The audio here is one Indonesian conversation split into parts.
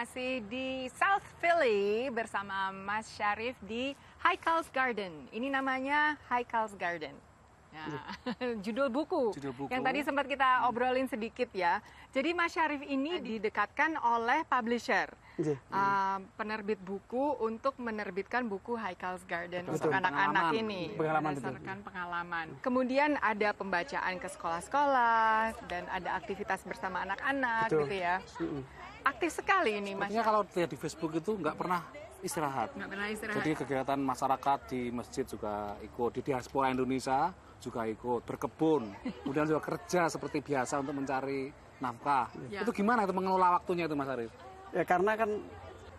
masih di South Philly bersama Mas Syarif di Heikel's Garden. Ini namanya Heikel's Garden. Nah, judul buku yang tadi sempat kita obrolin sedikit ya. Jadi Mas Syarif ini didekatkan oleh publisher, penerbit buku untuk menerbitkan buku Heikel's Garden untuk anak-anak ini berdasarkan pengalaman. Kemudian ada pembacaan ke sekolah-sekolah dan ada aktivitas bersama anak-anak gitu ya. Aktif sekali ini Mas. Sepertinya kalau lihat di Facebook itu nggak pernah istirahat. Nggak pernah istirahat. Jadi kegiatan masyarakat di masjid juga ikut, di diaspora Indonesia juga ikut, berkebun, kemudian juga kerja seperti biasa untuk mencari nafkah. Ya. Itu gimana itu mengelola waktunya itu Mas Arif? Ya karena kan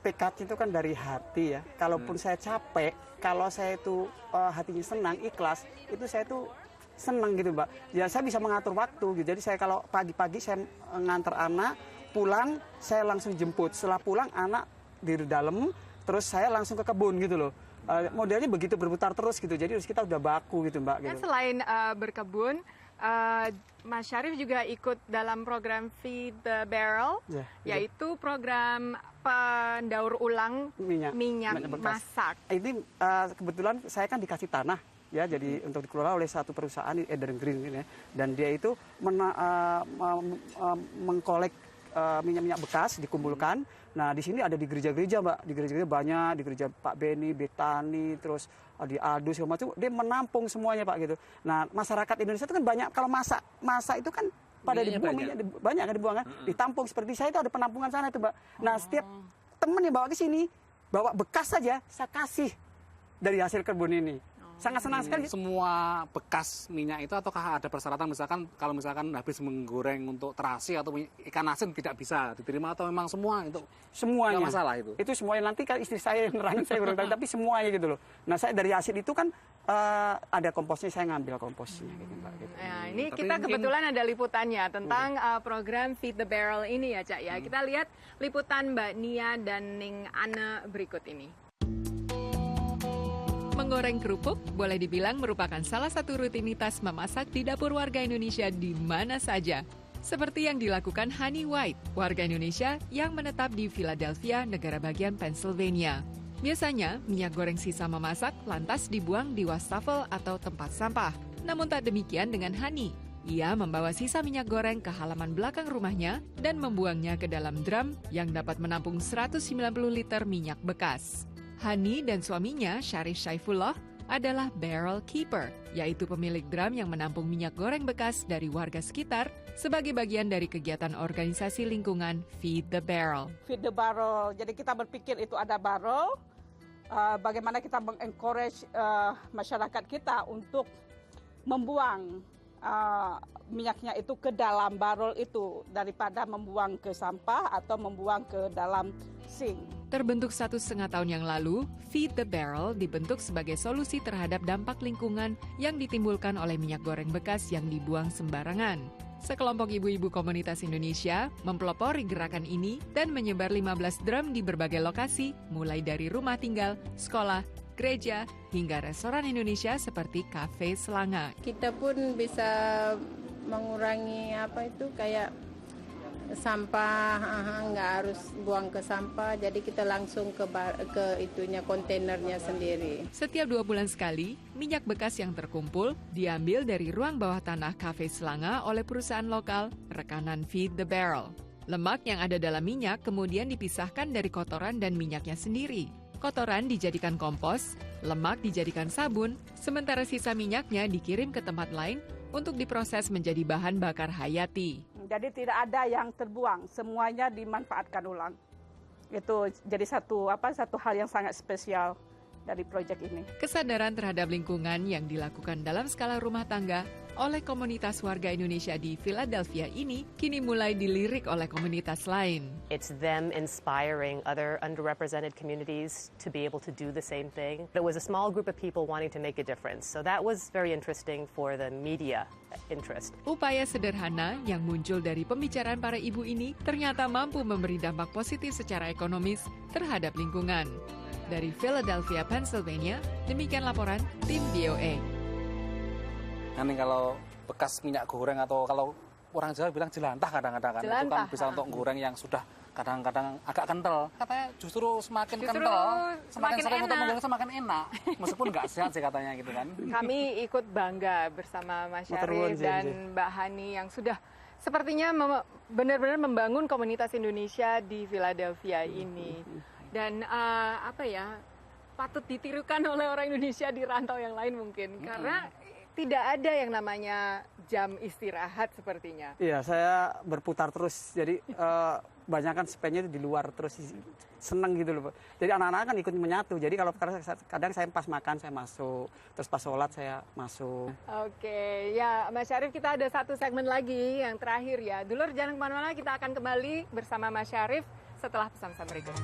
PKC itu kan dari hati ya. Kalaupun saya capek, kalau saya itu hatinya senang, ikhlas, itu saya tuh senang gitu Mbak. Ya saya bisa mengatur waktu gitu. Jadi saya kalau pagi-pagi saya ngantar anak, pulang saya langsung jemput. Setelah pulang anak di dalam, terus saya langsung ke kebun gitu loh. Modelnya begitu berputar terus gitu, jadi kita udah baku gitu Mbak. Dan selain berkebun, Mas Syarif juga ikut dalam program Feed the Barrel, yaitu program pendaur ulang minyak masak. Ini kebetulan saya kan dikasih tanah ya, jadi untuk dikelola oleh satu perusahaan Eden Green ya, dan dia itu mengkolek minyak-minyak bekas dikumpulkan. Nah di sini ada di gereja-gereja Mbak, di gereja-gereja banyak, di gereja Pak Beni, Betani, terus di Aldo segala macam, dia menampung semuanya Pak gitu. Nah masyarakat Indonesia itu kan banyak, kalau masak itu kan pada dibuang minyak, banyak kan dibuang kan, ditampung. Seperti saya itu ada penampungan sana itu Mbak. Nah setiap teman yang bawa ke sini, bawa bekas saja, saya kasih dari hasil kebun ini. Sangat senang sekali. Semua bekas minyak itu ataukah ada persyaratan, misalkan kalau misalkan habis menggoreng untuk terasi atau ikan asin tidak bisa diterima, atau memang semua itu? Semuanya. Nggak masalah itu? Itu semuanya, nanti kan istri saya yang nerangin, saya kurang tahu, tapi semuanya gitu loh. Nah saya dari hasil itu kan ada komposnya, saya ngambil komposnya gitu Mbak. Gitu. Nah, ini kita kebetulan ada liputannya tentang program Feed the Barrel ini ya Cak ya. Kita lihat liputan Mbak Nia dan Ning Anne berikut ini. Menggoreng kerupuk boleh dibilang merupakan salah satu rutinitas memasak di dapur warga Indonesia di mana saja. Seperti yang dilakukan Honey White, warga Indonesia yang menetap di Philadelphia, negara bagian Pennsylvania. Biasanya, minyak goreng sisa memasak lantas dibuang di wastafel atau tempat sampah. Namun tak demikian dengan Honey. Ia membawa sisa minyak goreng ke halaman belakang rumahnya dan membuangnya ke dalam drum yang dapat menampung 190 liter minyak bekas. Hani dan suaminya, Syarif Saifullah, adalah barrel keeper, yaitu pemilik drum yang menampung minyak goreng bekas dari warga sekitar sebagai bagian dari kegiatan organisasi lingkungan Feed the Barrel. Feed the Barrel, jadi kita berpikir itu ada barrel, bagaimana kita mengencourage masyarakat kita untuk membuang minyaknya itu ke dalam barrel itu daripada membuang ke sampah atau membuang ke dalam sink. Terbentuk 1,5 tahun yang lalu, Feed the Barrel dibentuk sebagai solusi terhadap dampak lingkungan yang ditimbulkan oleh minyak goreng bekas yang dibuang sembarangan. Sekelompok ibu-ibu komunitas Indonesia mempelopori gerakan ini dan menyebar 15 drum di berbagai lokasi, mulai dari rumah tinggal, sekolah, gereja, hingga restoran Indonesia seperti Cafe Selanga. Kita pun bisa mengurangi kayak sampah, nggak harus buang ke sampah, jadi kita langsung ke kontainernya sendiri. Setiap 2 bulan sekali, minyak bekas yang terkumpul diambil dari ruang bawah tanah Cafe Selanga oleh perusahaan lokal, rekanan Feed the Barrel. Lemak yang ada dalam minyak kemudian dipisahkan dari kotoran dan minyaknya sendiri. Kotoran dijadikan kompos, lemak dijadikan sabun, sementara sisa minyaknya dikirim ke tempat lain untuk diproses menjadi bahan bakar hayati. Jadi tidak ada yang terbuang, semuanya dimanfaatkan ulang. Itu jadi satu hal yang sangat spesial dari proyek ini. Kesadaran terhadap lingkungan yang dilakukan dalam skala rumah tangga oleh komunitas warga Indonesia di Philadelphia ini kini mulai dilirik oleh komunitas lain. It's them inspiring other underrepresented communities to be able to do the same thing. It was a small group of people wanting to make a difference. So that was very interesting for the media interest. Upaya sederhana yang muncul dari pembicaraan para ibu ini ternyata mampu memberi dampak positif secara ekonomis terhadap lingkungan. Dari Philadelphia, Pennsylvania, demikian laporan tim VOA. Ini kalau bekas minyak goreng atau kalau orang Jawa bilang jelantah kadang-kadang kan, itu kan bisa untuk goreng yang sudah kadang-kadang agak kental. Katanya justru semakin kental, semakin sering untuk menggoreng semakin enak. Meskipun nggak sehat sih katanya gitu kan. Kami ikut bangga bersama Mas Syarif dan Mbak Hani yang sudah sepertinya benar-benar membangun komunitas Indonesia di Philadelphia ini. Dan patut ditirukan oleh orang Indonesia di rantau yang lain mungkin. Karena tidak ada yang namanya jam istirahat sepertinya. Iya, saya berputar terus. Jadi banyak kan spendnya itu di luar terus seneng gitu loh. Jadi anak-anak kan ikut menyatu. Jadi kalau kadang saya pas makan saya masuk, terus pas sholat saya masuk. Oke, ya Mas Syarif, kita ada satu segmen lagi yang terakhir ya. Dulur jangan kemana-mana, kita akan kembali bersama Mas Syarif setelah pesan-pesan berikut.